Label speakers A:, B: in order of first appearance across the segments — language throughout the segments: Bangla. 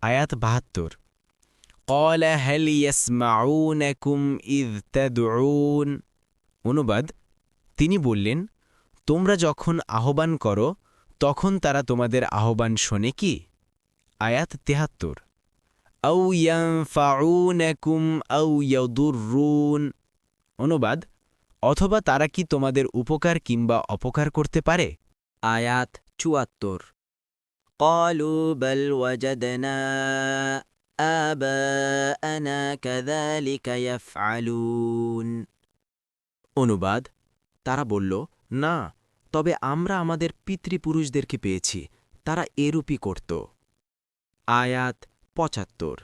A: আয়াত ৭২। قال هل يسمعونكم إذ تدعون। অনুবাদ, তিনি বললেন, তোমরা যখন আহ্বান করো তখন তারা তোমাদের আহ্বান শোনে কি? আয়াত ৭৩। আও ইয়ানফাউনাকুম আও ইয়াদুররুন। অনুবাদ, অথবা তারা কি তোমাদের উপকার কিংবা অপকার করতে পারে?
B: আয়াত ৭৪। قالوا بل وجدنا آباءنا كذلك يفعلون।
A: অনুবাদ, তারা বলল, না, তবে আমরা আমাদের পিতৃপুরুষদেরকে পেয়েছি, তারা এরূপই করত। আয়াত ৭৫।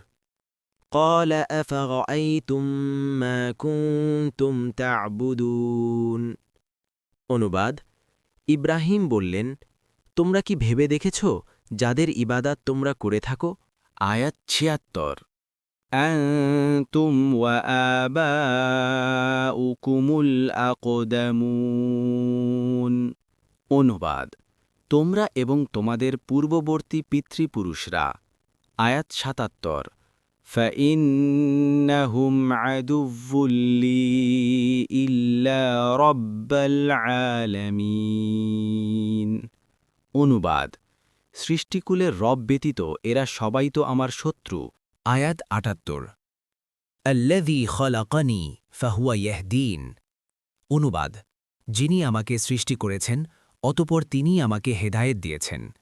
B: قال أفرأيتم ما كنتم تعبدون।
A: অনুবাদ, ইব্রাহিম বললেন, তোমরা কি ভেবে দেখেছ যাদের ইবাদাত তোমরা করে থাকো? আয়াত ৭৬। আনতুম ওয়া আবাউকুমুল আকদামুন। অনুবাদ, তোমরা এবং তোমাদের পূর্ববর্তী পিতৃপুরুষরা। আয়াত ৭৭। فإنهم عدو لي إلا رب العالمين। অনুবাদ, সৃষ্টিকুলের রব ব্যতীত এরা সবাই তো আমার শত্রু। আয়াত ৭৮। আল্লাযী খলাকানি ফাহুয়া ইয়াহদিন। অনুবাদ, যিনি আমাকে সৃষ্টি করেছেন অতঃপর তিনি আমাকে হেদায়েত দিয়েছেন।